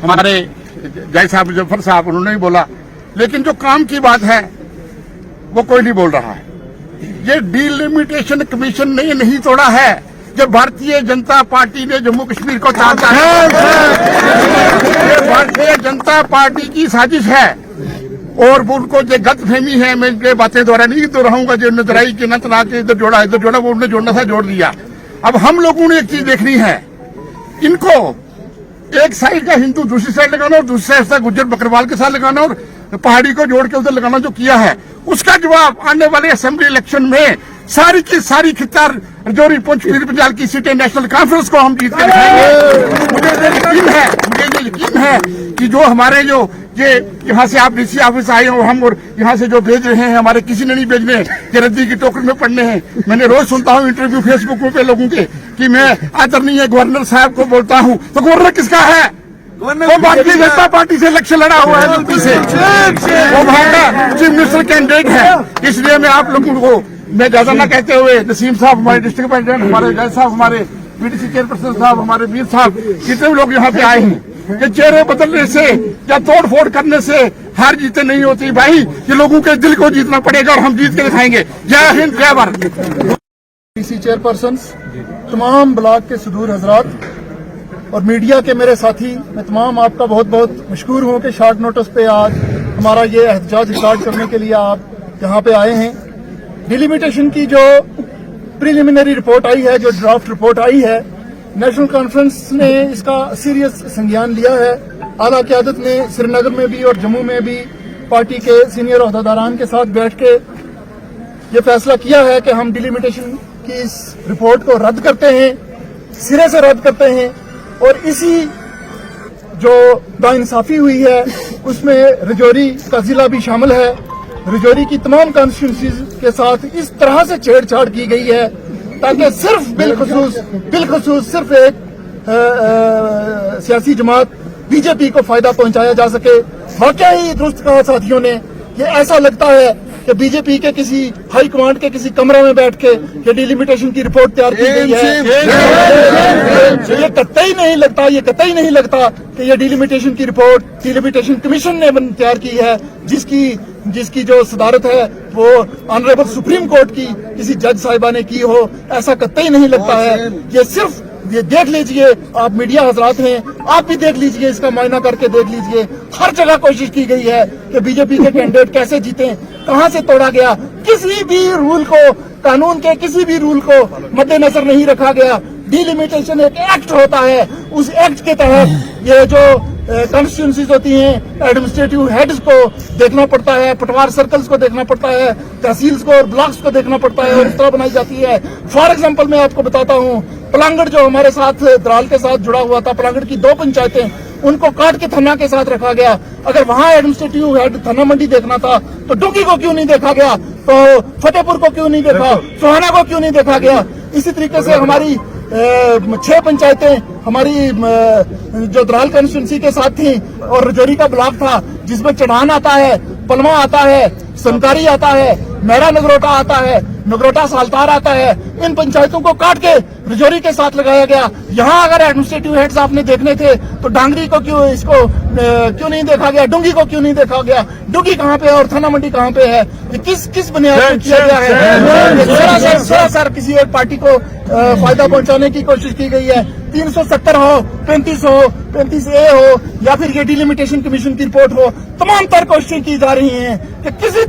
हमारे जय साहब मुजफ्फर साहब उन्होंने भी बोला, लेकिन जो काम की बात है वो कोई नहीं बोल रहा है। ये डिलिमिटेशन कमीशन ने नहीं तोड़ा है, जब भारतीय जनता पार्टी ने जम्मू कश्मीर को चाहता है, ये भारतीय जनता पार्टी की साजिश है और उनको जो गलतफहमी है, मैं इनके बातें द्वारा नहीं दोहराऊंगा, जो नजराई के नत ला के इधर जोड़ा वो उन्होंने जोड़ना था जोड़ दिया। अब हम लोगों ने एक चीज देखनी है, इनको एक साइड का हिंदू दूसरी साइड लगाना और दूसरी साइड का गुज्जर बकरवाल के साथ लगाना और पहाड़ी को जोड़ के उधर लगाना जो किया है, उसका जवाब आने वाले असेंबली इलेक्शन में सारी की सारी खितार रजौरी पुंछ पीर पंजाल की सीटें नेशनल कॉन्फ्रेंस को हम जीत कर दिखाएंगे। मुझे यकीन है कि जो हमारे जो ये यहाँ से आप डीसी ऑफिस आए हो हम और यहाँ से जो भेज रहे हैं, हमारे किसी ने नहीं भेजने कि रद्दी की टोकरी में पड़ने हैं। मैंने रोज सुनता हूँ इंटरव्यू फेसबुक पे लोगों के कि मैं आदरणीय गवर्नर साहब को बोलता हूँ, तो गवर्नर किसका है? वो भारतीय जनता पार्टी से इलेक्शन लड़ा हुआ है यूपी से, वो भारत चीफ मिनिस्टर कैंडिडेट है। इसलिए मैं आप लोगों को मैं ज्यादा ना कहते हुए, नसीम साहब हमारे डिस्ट्रिक्ट प्रेसिडेंट, हमारे जय साहब, हमारे बीडीसी चेयरपर्सन साहब, हमारे वीर साहब, जितने भी लोग यहाँ पे आए हैं, कि चेहरे बदलने से या तोड़ फोड़ करने से हार जीते नहीं होती भाई, ये लोगों के दिल को जीतना पड़ेगा और हम जीत के दिखाएंगे। जय हिंद, जय भारत। डीसी चेयरपर्सन, तमाम ब्लॉक के सुदूर हजरात और मीडिया के मेरे साथी, मैं तमाम आपका बहुत बहुत मशकूर हूँ कि शॉर्ट नोटिस पे आज हमारा ये एहतजाज रिकॉर्ड करने के लिए आप यहाँ पे आए हैं। डिलिमिटेशन की जो प्रिलिमिनरी रिपोर्ट आई है, जो ड्राफ्ट रिपोर्ट आई है, नेशनल कॉन्फ्रेंस ने इसका सीरियस संज्ञान लिया है। आला क़यादत ने श्रीनगर में भी और जम्मू में भी पार्टी के सीनियर ओहदेदारान के साथ बैठ के ये फैसला किया है कि हम डिलिमिटेशन की इस रिपोर्ट को रद्द करते हैं, सिरे से रद्द करते हैं। और इसी जो नाइंसाफी हुई है उसमें रजौरी का जिला भी शामिल है। रजौरी की तमाम कॉन्स्टिट्यूंसीज के साथ इस तरह से छेड़छाड़ की गई है ताकि सिर्फ बिलखुसूस सिर्फ एक सियासी जमात बीजेपी को फायदा पहुंचाया जा सके। वाकई ही दुरुस्त कहा साथियों ने, ये ऐसा लगता है कि बीजेपी के किसी हाई कमांड के किसी कमरे में बैठ के ये डिलिमिटेशन की रिपोर्ट तैयार की गई है। ये कतई नहीं लगता कि ये डिलिमिटेशन की रिपोर्ट डिलिमिटेशन कमीशन ने तैयार की है, जिसकी जो सदारत है वो ऑनरेबल सुप्रीम कोर्ट की किसी जज साहिबा ने की हो, ऐसा कतई नहीं लगता है। ये देख लीजिए, आप मीडिया हजरात हैं, आप भी देख लीजिए, इसका मायना करके देख लीजिए। हर जगह कोशिश की गई है कि बीजेपी के कैंडिडेट कैसे जीते, कहां से तोड़ा गया, किसी भी रूल को, कानून के किसी भी रूल को मद्देनजर नहीं रखा गया। डिलिमिटेशन एक एक्ट होता है, उस एक्ट के तहत ये जो कॉन्स्टिट्यूंसीज होती हैं, एडमिनिस्ट्रेटिव हेड्स को देखना पड़ता है, पटवार सर्कल्स को देखना पड़ता है, तहसील्स को और ब्लॉक्स को देखना पड़ता है और इस तरह बनाई जाती है। फॉर एग्जांपल मैं आपको बताता हूँ, पलांगड़ जो हमारे साथ द्राल के साथ जुड़ा हुआ था, पलांगड़ की 2 पंचायतें, उनको काट के थन्ना के साथ रखा गया। अगर वहां एडमिनिस्ट्रेटिव हेड थन्ना मंडी देखना था तो डुंगी को क्यों नहीं देखा गया, तो फतेहपुर को क्यों नहीं देखा, सोहाना को क्यों नहीं देखा गया। इसी तरीके से हमारी 6 पंचायतें हमारी जो द्राल कॉन्स्टिट्यूंसी के साथ थी और रजौरी का ब्लॉक था, जिसमें चढ़ान आता है, पलमा आता है, संकारी आता है, मेरा नगरोटा आता है, नगरोटा सालतार आता है। इन पंचायतों को काट के रजौरी के साथ लगाया गया। यहाँ अगर एडमिनिस्ट्रेटिव हेड्स आपने देखने थे तो डांगरी को क्यों नहीं देखा गया, डुंगी को क्यों नहीं देखा गया, डुंगी कहाँ पे है और थाना मंडी कहाँ पे है, ये किस बुनियाद पर किया गया है। सरासर किसी एक पार्टी को फायदा पहुंचाने की कोशिश की गई है। 370 हो, 35 हो, 35A हो या फिर ये डिलिमिटेशन कमीशन की रिपोर्ट हो, तमाम तर कोशिशें की जा रही हैं कि किसी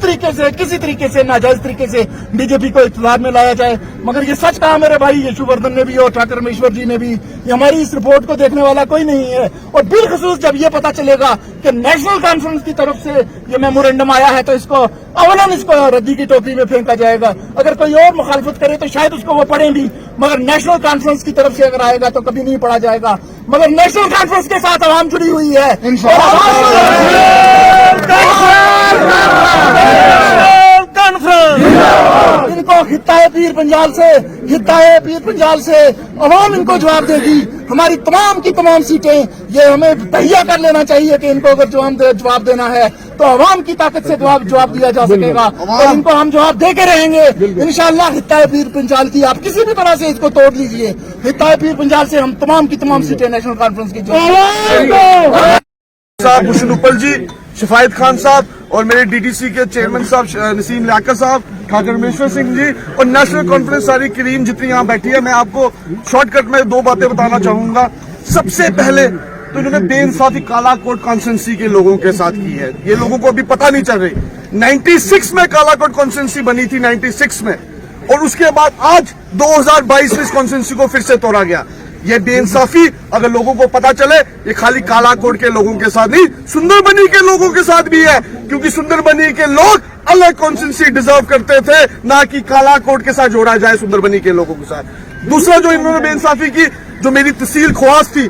तरीके से नाजायज तरीके से बीजेपी को इख्तियार में लाया जाए। मगर ये सच कहा मेरे भाई यशुवर्धन ने भी और ठाकर रमेश्वर जी ने भी, ये हमारी इस रिपोर्ट को देखने वाला कोई नहीं है। और बिलखसूस जब ये पता चलेगा कि नेशनल कॉन्फ्रेंस की तरफ से ये मेमोरेंडम आया है तो इसको रद्दी की टोकरी में फेंका जाएगा। अगर कोई और मुखालफत करे तो शायद उसको वो पढ़े भी, मगर नेशनल कॉन्फ्रेंस की तरफ से अगर आएगा तो कभी नहीं पढ़ा जाएगा। मगर नेशनल कॉन्फ्रेंस के साथ आवाम जुड़ी हुई है। इनको हित्ताए पीर पंजाल से अवाम इनको जवाब देगी। हमारी तमाम की तमाम सीटें ये हमें तहिया कर लेना चाहिए कि इनको अगर जवाब देना है तो अवाम की ताकत से जवाब दिया जा सकेगा और इनको हम जवाब दे के रहेंगे इंशाअल्लाह। हित्ताए पीर पंजाल की आप किसी भी तरह से इसको तोड़ लीजिए, हित्ताए पीर पंजाल से हम तमाम की तमाम सीटें नेशनल कॉन्फ्रेंस की साहब, भूषण उपल जी, शिफायत खान साहब और मेरे डीडीसी के चेयरमैन साहब नसीम लियाकत साहब, ठाकुर रामेश्वर सिंह जी और नेशनल कॉन्फ्रेंस सारी करीम जितनी यहाँ बैठी है, मैं आपको शॉर्टकट में 2 बातें बताना चाहूंगा। सबसे पहले तो इन्होंने बेइंसाफी कालाकोट कॉन्स्टिट्यूंसी के लोगों के साथ की है, ये लोगों को अभी पता नहीं चल रही। 96 में कालाकोट कॉन्स्टिट्यूंसी बनी थी, 96 में, और उसके बाद आज 2022 में इस कॉन्स्टिट्यूंसी को फिर से तोड़ा गया। ये बेइंसाफी अगर लोगों को पता चले, ये खाली कालाकोट के लोगों के साथ नहीं, सुंदरबनी के लोगों के साथ भी है, क्योंकि सुंदरबनी के लोग अलग कॉन्स्टिट्यूंसी डिजर्व करते थे, ना कि कालाकोट के साथ जोड़ा जाए सुंदरबनी के लोगों के साथ। दूसरा जो इन्होंने बेइंसाफी की, जो मेरी तहसील ख्वास थी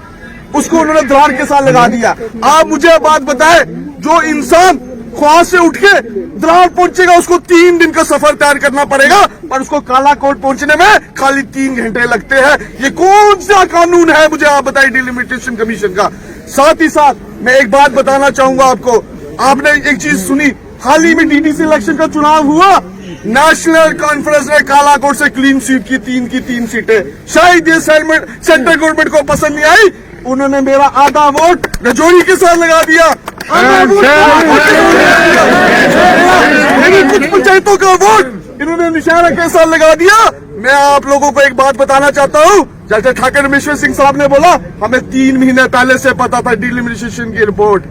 उसको उन्होंने द्राड़ के साथ लगा दिया। आप मुझे बात बताएं, जो इंसान ख्वास से उठ के द्राड़ पहुंचेगा उसको 3 दिन का सफर तैयार करना पड़ेगा, पर उसको कालाकोट पहुंचने में खाली 3 घंटे लगते हैं। ये कौन सा कानून है, मुझे आप बताइए, डिलिमिटेशन कमीशन का। साथ ही साथ मैं एक बात बताना चाहूंगा आपको, आपने एक चीज सुनी, हाल ही में डीडीसी इलेक्शन का चुनाव हुआ, नेशनल कॉन्फ्रेंस ने कालाकोट से क्लीन स्वीप की 3 सीटें। शायद ये सेंट्रल गवर्नमेंट को पसंद नहीं आई, उन्होंने मेरा आधा वोट रजौरी के साथ लगा दिया, मेरी कुछ पंचायतों का वोट इन्होंने निशाना के साथ लगा दिया। मैं आप लोगों को एक बात बताना चाहता हूं, जैसे ठाकुर रामेश्वर सिंह साहब ने बोला, हमें 3 महीने पहले से पता था डिलिमिटेशन की रिपोर्ट।